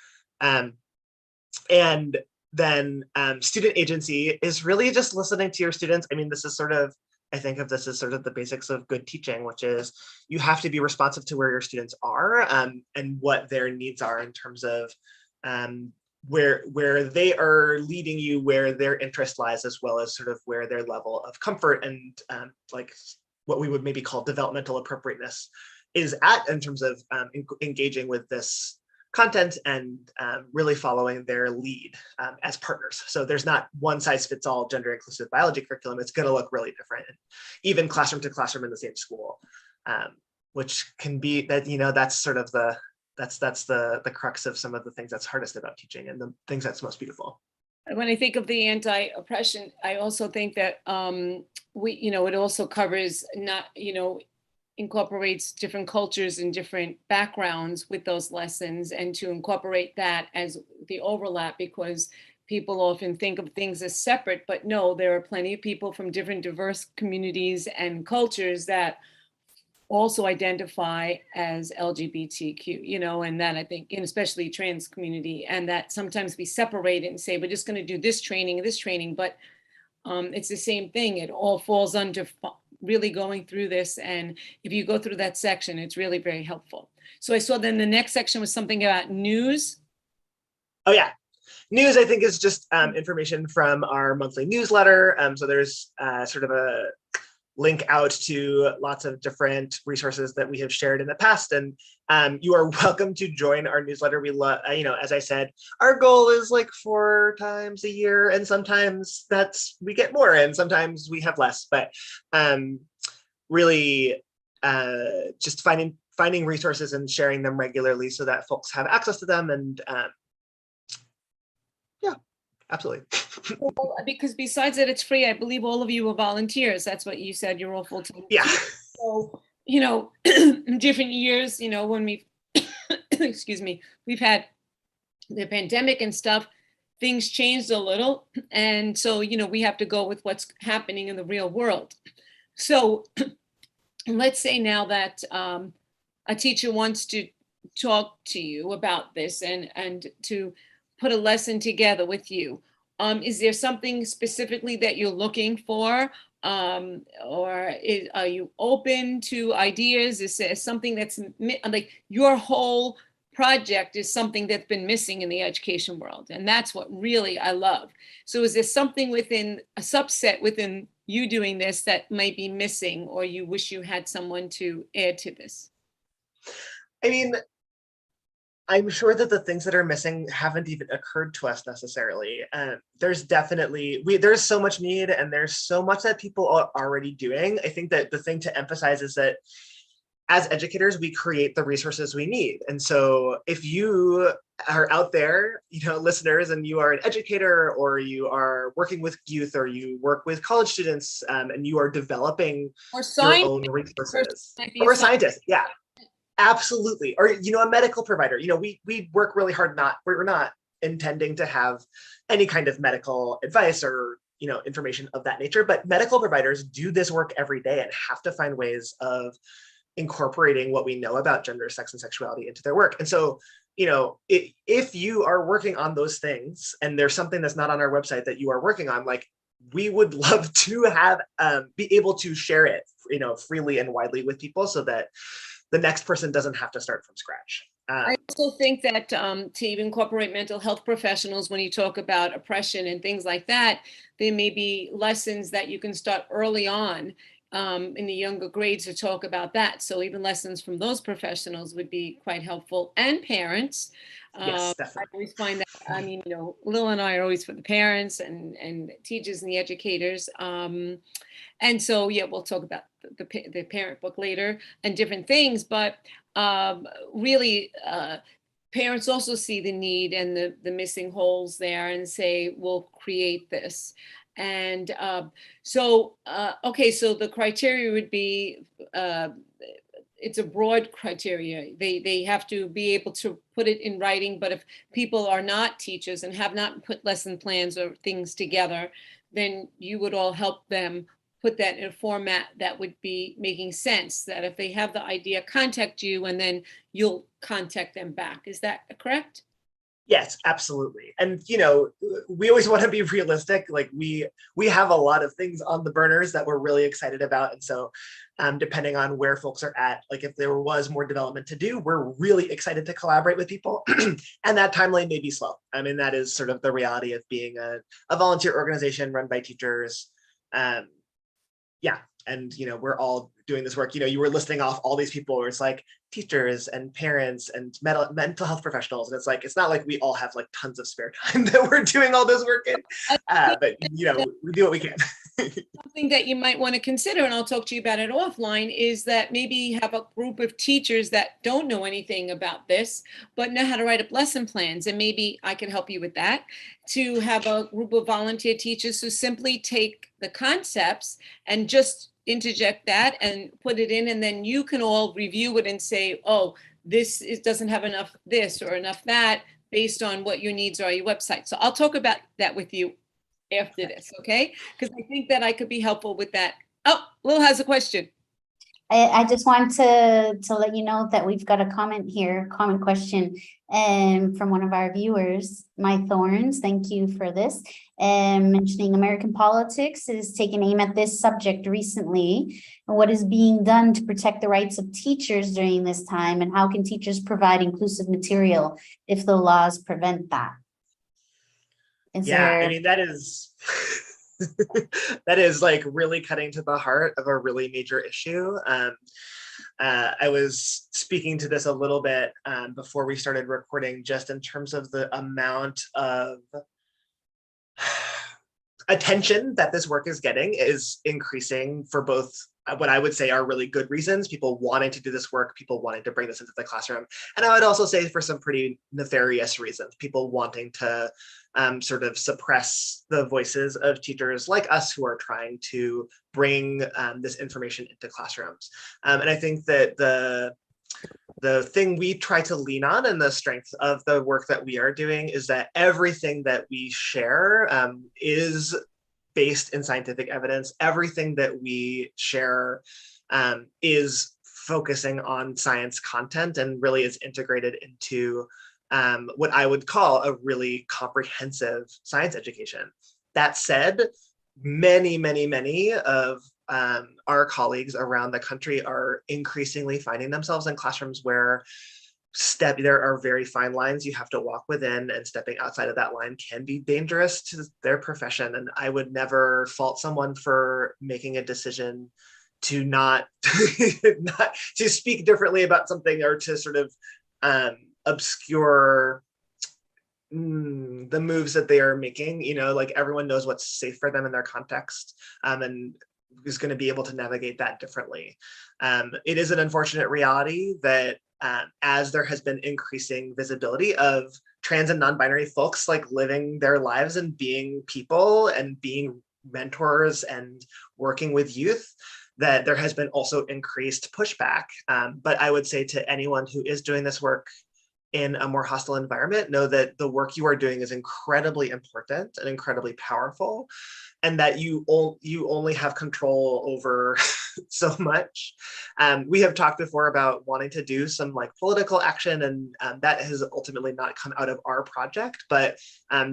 And then student agency is really just listening to your students. I mean, this is sort of, I think of this as sort of the basics of good teaching, which is you have to be responsive to where your students are and what their needs are in terms of where they are leading you, where their interest lies, as well as sort of where their level of comfort and like what we would maybe call developmental appropriateness is at in terms of engaging with this content and really following their lead as partners. So there's not one size fits all gender inclusive biology curriculum. It's going to look really different, even classroom to classroom in the same school, which can be that, that's sort of that's the crux of some of the things that's hardest about teaching and the things that's most beautiful. When I think of the anti-oppression, I also think that it also covers incorporates different cultures and different backgrounds with those lessons, and to incorporate that as the overlap, because people often think of things as separate, but no, there are plenty of people from different diverse communities and cultures that also identify as LGBTQ, you know, and that I think, and especially trans community, and that sometimes we separate it and say, we're just going to do this training, but it's the same thing. It all falls under really going through this. And if you go through that section, it's really very helpful. So I saw then the next section was something about news. Oh yeah. News, I think, is just information from our monthly newsletter. So there's sort of a link out to lots of different resources that we have shared in the past. And you are welcome to join our newsletter. We love, you know, as I said, our goal is like 4 times a year, and sometimes we get more, and sometimes we have less. But really, just finding resources and sharing them regularly so that folks have access to them. And yeah, absolutely. Well, because besides that it's free, I believe all of you are volunteers. That's what you said, you're all full-time. Yeah. So, you know, in different years, you know, when we've, excuse me, we've had the pandemic and stuff, things changed a little. And so, you know, we have to go with what's happening in the real world. So let's say now that a teacher wants to talk to you about this and to put a lesson together with you. Is there something specifically that you're looking for? Are you open to ideas? Is there something that's like your whole project is something that's been missing in the education world? And that's what really I love. So is there something within a subset within you doing this that might be missing, or you wish you had someone to add to this? I mean, I'm sure that the things that are missing haven't even occurred to us necessarily. There's definitely, there's so much need, and there's so much that people are already doing. I think that the thing to emphasize is that as educators, we create the resources we need. And so if you are out there, you know, listeners, and you are an educator, or you are working with youth, or you work with college students, and you are developing your own resources, or a scientist, yeah. Absolutely. Or, you know, a medical provider. You know, we work really hard. We're not intending to have any kind of medical advice or, you know, information of that nature, but medical providers do this work every day and have to find ways of incorporating what we know about gender, sex, and sexuality into their work. And so, you know, if you are working on those things and there's something that's not on our website that you are working on, like, we would love to have be able to share it, you know, freely and widely with people, so that the next person doesn't have to start from scratch. I also think that to even incorporate mental health professionals, when you talk about oppression and things like that, there may be lessons that you can start early on in the younger grades to talk about that. So even lessons from those professionals would be quite helpful, and parents. Yes, I definitely. always find that, I mean, you know, Lil and I are always for the parents and teachers and the educators. And so, yeah, we'll talk about the parent book later and different things, but really, parents also see the need and the missing holes there and say, we'll create this. And okay, so the criteria would be, it's a broad criteria. They have to be able to put it in writing, but if people are not teachers and have not put lesson plans or things together, then you would all help them put that in a format that would be making sense, that if they have the idea, contact you, and then you'll contact them back. Is that correct? Yes, absolutely. And, you know, we always want to be realistic. Like we have a lot of things on the burners that we're really excited about. And so depending on where folks are at, like if there was more development to do, we're really excited to collaborate with people. And that timeline may be slow. I mean, that is sort of the reality of being a volunteer organization run by teachers. Yeah. And, you know, we're all doing this work. You know, you were listing off all these people where it's like teachers and parents and mental health professionals. And it's like, it's not like we all have like tons of spare time that we're doing all this work in. But, you know, we do what we can. Something that you might want to consider, and I'll talk to you about it offline, is that maybe have a group of teachers that don't know anything about this, but know how to write up lesson plans. And maybe I can help you with that, to have a group of volunteer teachers who simply take the concepts and just interject that and put it in, and then you can all review it and say, oh, doesn't have enough this or enough that, based on what your needs are on your website. So I'll talk about that with you after this, okay? Because I think that I could be helpful with that. Oh, Lil has a question. I just want to let you know that we've got a comment here, comment question, from one of our viewers, My Thorns. Thank you for this. Mentioning American politics is taking aim at this subject recently. What is being done to protect the rights of teachers during this time, and how can teachers provide inclusive material if the laws prevent that? Is Yeah, I there? mean, that is that is like really cutting to the heart of a really major issue. I was speaking to this a little bit before we started recording, just in terms of the amount of attention that this work is getting is increasing for both what I would say are really good reasons, people wanting to do this work, people wanting to bring this into the classroom. And I would also say for some pretty nefarious reasons, people wanting to sort of suppress the voices of teachers like us who are trying to bring this information into classrooms. And I think that the thing we try to lean on, and the strength of the work that we are doing, is that everything that we share is based in scientific evidence. Everything that we share is focusing on science content and really is integrated into what I would call a really comprehensive science education. That said, many of our colleagues around the country are increasingly finding themselves in classrooms where there are very fine lines you have to walk within, and stepping outside of that line can be dangerous to their profession. And I would never fault someone for making a decision to not, not to speak differently about something, or to sort of obscure the moves that they are making. You know, like, everyone knows what's safe for them in their context, and is going to be able to navigate that differently. It is an unfortunate reality that as there has been increasing visibility of trans and non-binary folks like living their lives and being people and being mentors and working with youth, that there has been also increased pushback. But I would say to anyone who is doing this work in a more hostile environment, know that the work you are doing is incredibly important and incredibly powerful, and that you only have control over so much. We have talked before about wanting to do some like political action, and that has ultimately not come out of our project, but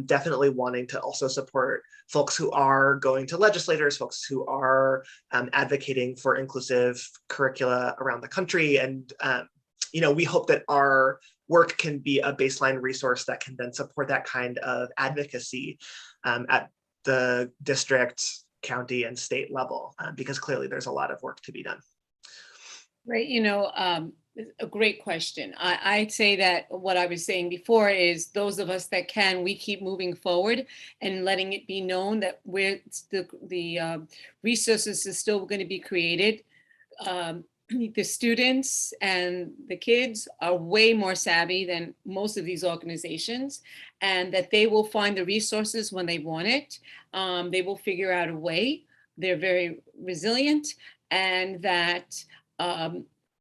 definitely wanting to also support folks who are going to legislators, folks who are advocating for inclusive curricula around the country. And you know, we hope that our work can be a baseline resource that can then support that kind of advocacy at the district, county, and state level, because clearly there's a lot of work to be done. Right, you know, a great question. I'd say that what I was saying before is, those of us that can, we keep moving forward and letting it be known that the resources are still going to be created. The students and the kids are way more savvy than most of these organizations, and that they will find the resources when they want it. They will figure out a way. They're very resilient, and that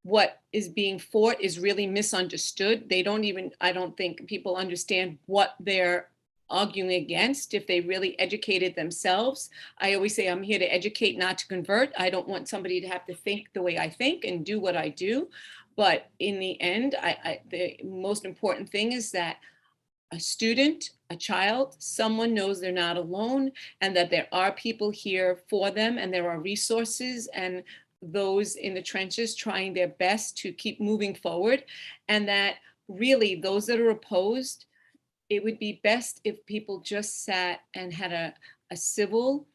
what is being fought is really misunderstood. I don't think people understand what they're arguing against if they really educated themselves. I always say I'm here to educate, not to convert. I don't want somebody to have to think the way I think and do what I do. But in the end, the most important thing is that a student, a child, someone knows they're not alone, and that there are people here for them, and there are resources and those in the trenches trying their best to keep moving forward. And that really, those that are opposed, it would be best if people just sat and had a civil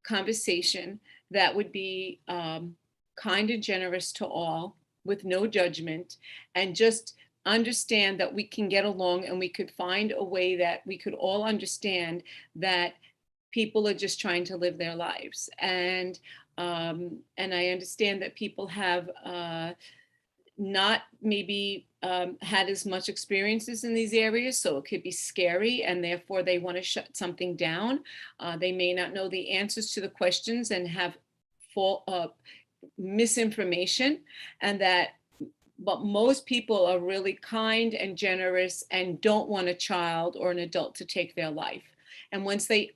conversation that would be kind and generous to all, with no judgment, and just understand that we can get along, and we could find a way that we could all understand that people are just trying to live their lives. And I understand that people have not maybe had as much experiences in these areas, so it could be scary, and therefore they want to shut something down. They may not know the answers to the questions and have misinformation, but most people are really kind and generous and don't want a child or an adult to take their life. And once they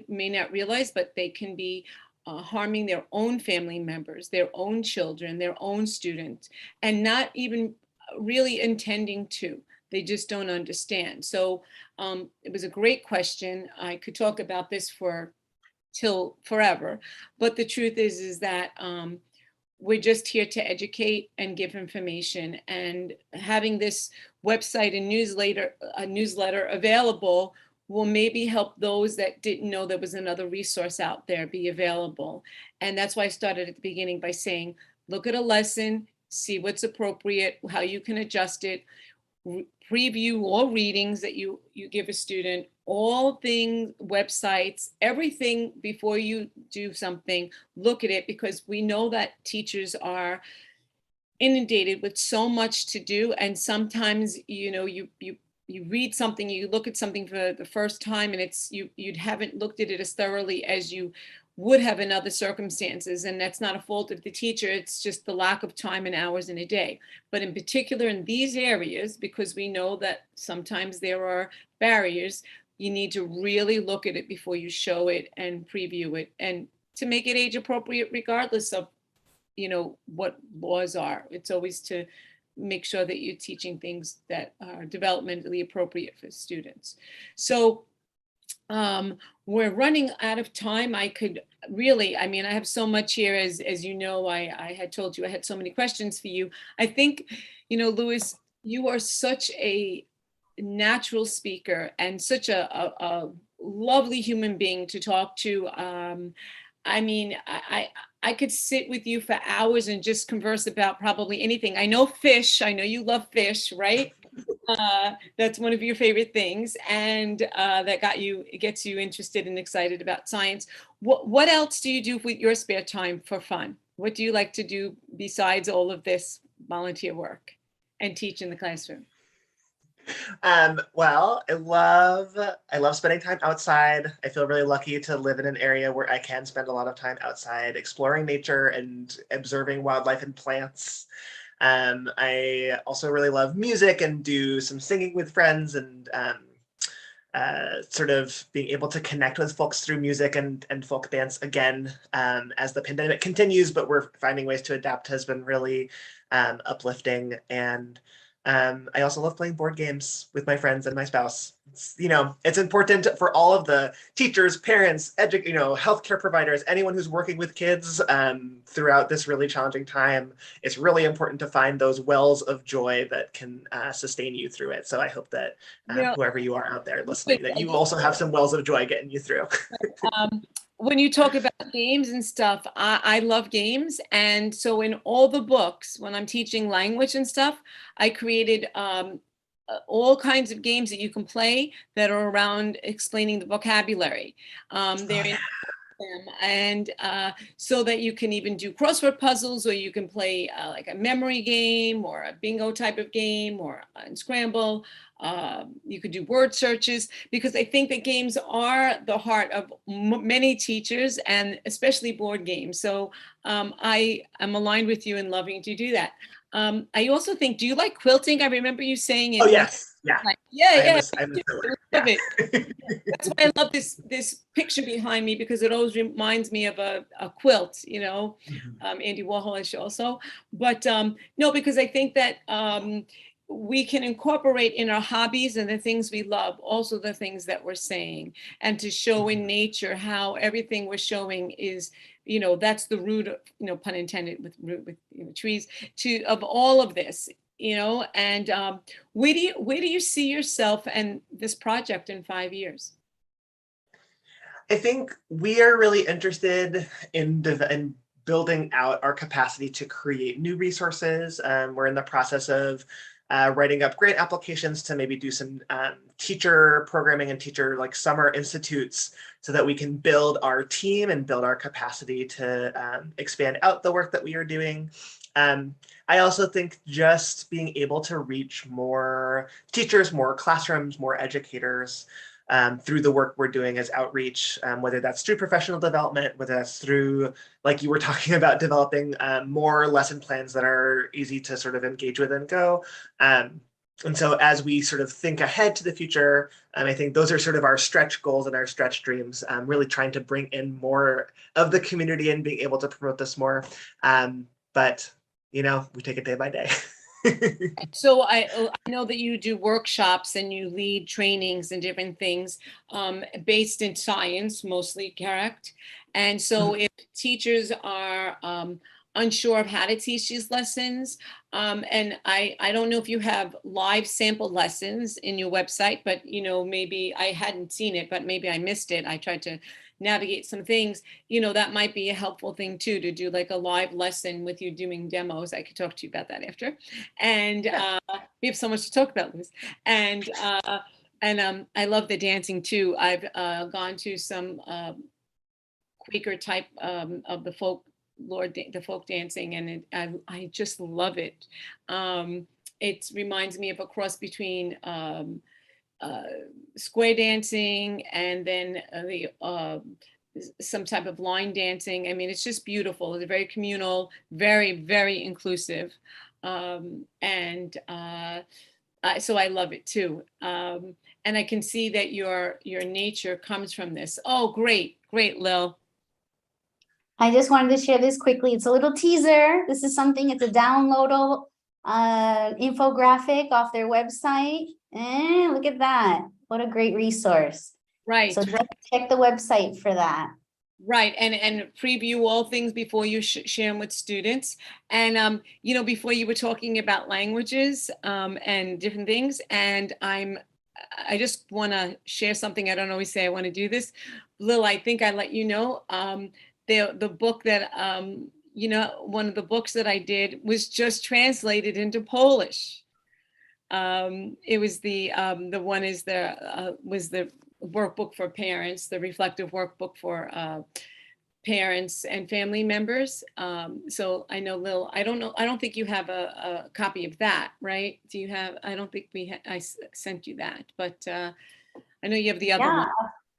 may not realize, but they can be harming their own family members, their own children, their own students, and not even really intending to. They just don't understand. So it was a great question. I could talk about this for till forever, but the truth is that we're just here to educate and give information, and having this website and newsletter available will maybe help those that didn't know there was another resource out there be available. And that's why I started at the beginning by saying, look at a lesson, see what's appropriate, how you can adjust it, preview all readings that you give a student, all things, websites, everything before you do something, look at it, because we know that teachers are inundated with so much to do. And sometimes, you read something, you look at something for the first time, and you haven't looked at it as thoroughly as you would have in other circumstances. And that's not a fault of the teacher, it's just the lack of time and hours in a day. But in particular in these areas, because we know that sometimes there are barriers, you need to really look at it before you show it and preview it, and to make it age appropriate regardless of what laws are. It's always to make sure that you're teaching things that are developmentally appropriate for students. So we're running out of time. I could really, I have so much here, as you know, I had told you I had so many questions for you. I think, Lewis, you are such a natural speaker and such a lovely human being to talk to. I could sit with you for hours and just converse about probably anything. I know fish. I know you love fish, right? That's one of your favorite things, and that gets you interested and excited about science. What else do you do with your spare time for fun? What do you like to do besides all of this volunteer work and teach in the classroom? Well, I love spending time outside. I feel really lucky to live in an area where I can spend a lot of time outside exploring nature and observing wildlife and plants. I also really love music and do some singing with friends, and sort of being able to connect with folks through music and folk dance again as the pandemic continues, but we're finding ways to adapt, has been really uplifting. And I also love playing board games with my friends and my spouse. It's important for all of the teachers, parents, healthcare providers, anyone who's working with kids throughout this really challenging time. It's really important to find those wells of joy that can sustain you through it. So I hope that whoever you are out there listening, that you also have some wells of joy getting you through. When you talk about games and stuff, I love games. And so in all the books, when I'm teaching language and stuff, I created all kinds of games that you can play that are around explaining the vocabulary. They're in them, and so that you can even do crossword puzzles, or you can play like a memory game or a bingo type of game, or Scramble. You could do word searches, because I think that games are the heart of many teachers, and especially board games. So I am aligned with you in loving to do that. I also think, do you like quilting? I remember you saying it. Oh, yes. Yeah. Yeah. I'm a sewer. Love it. That's why I love this picture behind me, because it always reminds me of a quilt, Andy Warhol also. But no, because I think that we can incorporate in our hobbies and the things we love, also the things that we're saying, and to show in nature how everything we're showing is, that's the root of, pun intended, with trees, of all of this. And where do you see yourself and this project in 5 years? I think we are really interested in building out our capacity to create new resources. We're in the process of writing up grant applications to maybe do some teacher programming and teacher summer institutes, so that we can build our team and build our capacity to expand out the work that we are doing. I also think just being able to reach more teachers, more classrooms, more educators through the work we're doing as outreach, whether that's through professional development, whether that's through, like you were talking about, developing more lesson plans that are easy to sort of engage with and go. And so as we sort of think ahead to the future, I think those are sort of our stretch goals and our stretch dreams, really trying to bring in more of the community and being able to promote this more. But, you know, we take it day by day. So I know that you do workshops and you lead trainings and different things based in science, mostly, correct? And so if teachers are unsure of how to teach these lessons, and I don't know if you have live sample lessons in your website, but you know, maybe I hadn't seen it, but maybe I missed it. I tried to navigate some things, you know, that might be a helpful thing too, to do like a live lesson with you doing demos. I could talk to you about that after. And we have so much to talk about, Liz. And I love the dancing too. I've gone to some Quaker type of the the folk dancing, and I just love it. It reminds me of a cross between square dancing and then some type of line dancing. I mean, it's just beautiful. It's very communal, very, very inclusive. So I love it too. And I can see that your nature comes from this. Oh, great, Lil. I just wanted to share this quickly. It's a little teaser. This is something, it's a downloadable infographic off their website. And look at that. What a great resource. Right. So check the website for that. Right. And preview all things before you share them with students. And, you know, before you were talking about languages and different things. And I just want to share something. I don't always say I want to do this. Lil, I think I let you know. The book that, you know, one of the books that I did was just translated into Polish. It was was the workbook for parents, the reflective workbook for parents and family members. So I know, Lil, I don't think you have a copy of that, right? Do you have? I don't think I sent you that, but I know you have the other one.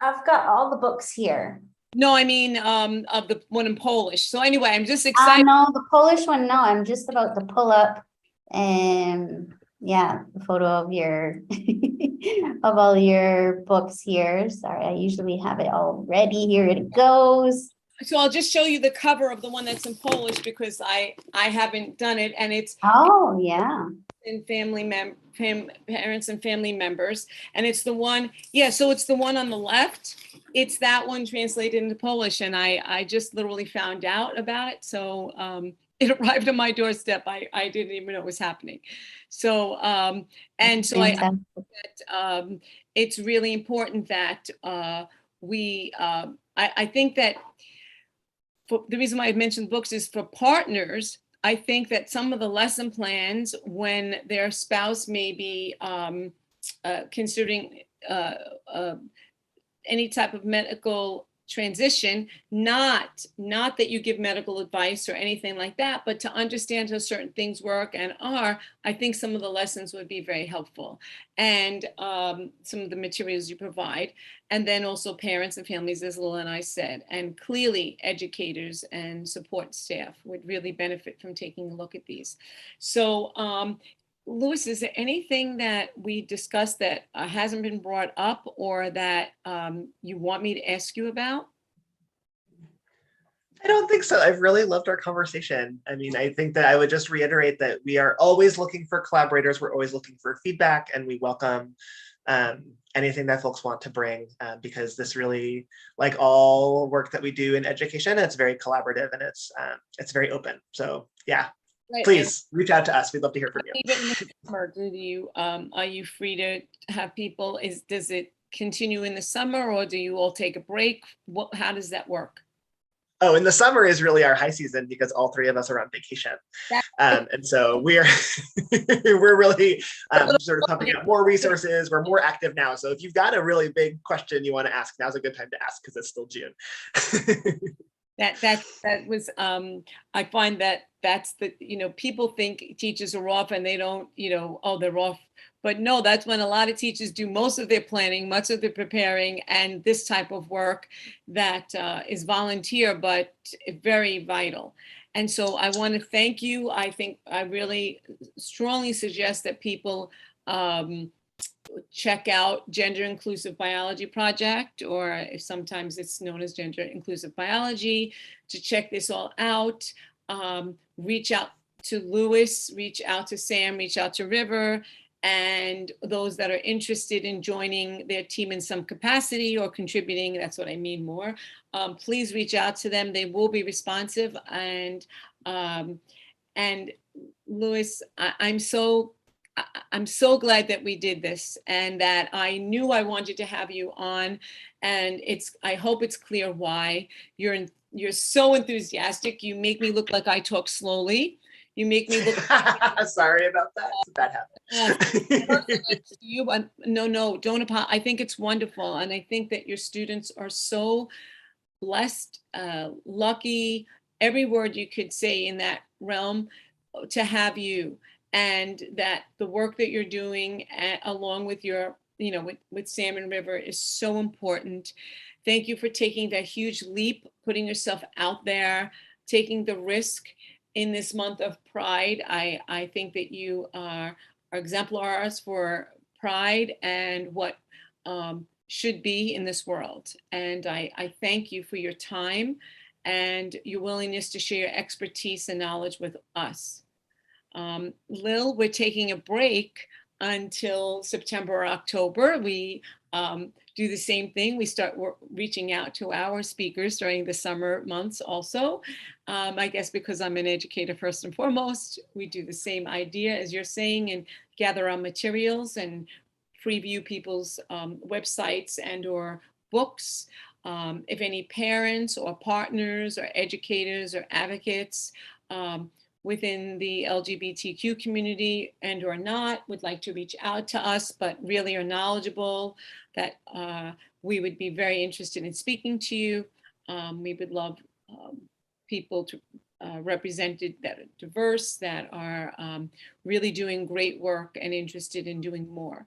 I've got all the books here. No, I mean, of the one in Polish. So anyway, I'm just excited. No, the Polish one, no, I'm just about to pull up and yeah, the photo of your of all your books here. Sorry, I usually have it all ready. Here it goes. So I'll just show you the cover of the one that's in Polish because I haven't done it, and it's in parents and family members, and it's the one, so it's the one on the left. It's that one translated into Polish, and I just literally found out about it. So it arrived on my doorstep. I didn't even know it was happening. So and so I think that it's really important that I think that the reason why I mentioned books is for partners. I think that some of the lesson plans, when their spouse may be considering any type of medical transition, not that you give medical advice or anything like that, but to understand how certain things work and are, I think some of the lessons would be very helpful, and some of the materials you provide, and then also parents and families, as Lil and I said, and clearly educators and support staff would really benefit from taking a look at these. So Lewis, is there anything that we discussed that hasn't been brought up or that you want me to ask you about? I don't think so. I've really loved our conversation. I mean, I think that I would just reiterate that we are always looking for collaborators. We're always looking for feedback, and we welcome anything that folks want to bring, because this really, like all work that we do in education, it's very collaborative and it's very open. So yeah. Right. Please reach out to us. We'd love to hear from you. Even in the summer, are you free to have people? Does it continue in the summer, or do you all take a break? How does that work? Oh, in the summer is really our high season because all three of us are on vacation, and so we're really sort of pumping out more resources. We're more active now. So if you've got a really big question you want to ask, now's a good time to ask because it's still June. That was I find that's the, people think teachers are off and they don't, oh, they're off. But no, that's when a lot of teachers do most of their planning, much of their preparing, and this type of work that is volunteer, but very vital. And so I want to thank you. I think I really strongly suggest that people check out Gender Inclusive Biology Project, or if sometimes it's known as Gender Inclusive Biology, to check this all out. Reach out to Lewis, reach out to Sam, reach out to River, and those that are interested in joining their team in some capacity or contributing, that's what I mean more, please reach out to them. They will be responsive. And Lewis, I'm so glad that we did this, and that I knew I wanted to have you on, and I hope it's clear why. You're so enthusiastic. You make me look like I talk slowly. You make me look. Sorry about that. It's a bad habit. No, don't apologize. I think it's wonderful, and I think that your students are so blessed, lucky, every word you could say in that realm, to have you, and that the work that you're doing along with your, with Sam and River is so important. Thank you for taking that huge leap, putting yourself out there, taking the risk in this month of Pride. I think that you are exemplars for Pride and what should be in this world. And I thank you for your time and your willingness to share your expertise and knowledge with us. Lil, we're taking a break until September or October. We do the same thing. We start reaching out to our speakers during the summer months also. I guess because I'm an educator first and foremost, we do the same idea as you're saying, and gather our materials and preview people's websites and or books. If any parents or partners or educators or advocates within the LGBTQ community and or not would like to reach out to us, but really are knowledgeable, that we would be very interested in speaking to you. We would love people to represented that are diverse, that are really doing great work and interested in doing more.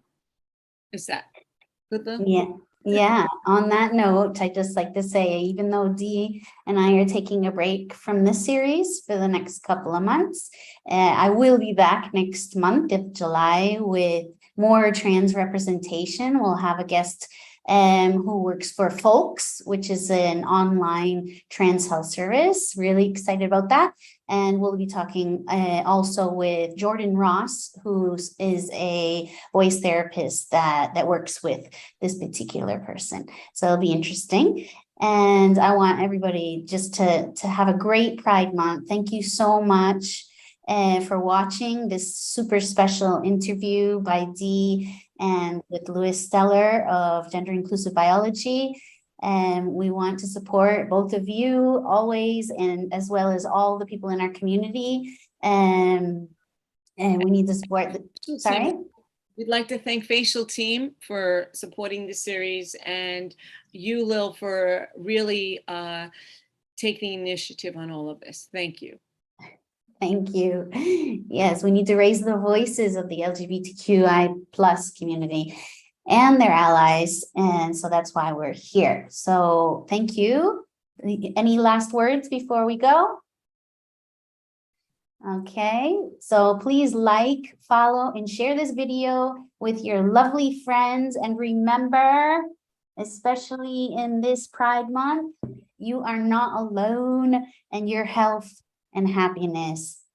Is that good, Lil? Yeah. On that note, I'd just like to say, even though Dee and I are taking a break from this series for the next couple of months, I will be back next month of July with more trans representation. We'll have a guest who works for Folks, which is an online trans health service. Really excited about that. And we'll be talking also with Jordan Ross, who is a voice therapist that works with this particular person. So it'll be interesting. And I want everybody just to have a great Pride Month. Thank you so much for watching this super special interview by Dee and with Lewis Steller of Gender Inclusive Biology. And we want to support both of you always, and as well as all the people in our community. And we need to support the, sorry? We'd like to thank Facialteam for supporting the series, and you, Lil, for really taking initiative on all of this. Thank you. Thank you. Yes, we need to raise the voices of the LGBTQI+ community and their allies. And so that's why we're here. So thank you. Any last words before we go? Okay, so please like, follow, and share this video with your lovely friends. And remember, especially in this Pride Month, you are not alone, and your health and happiness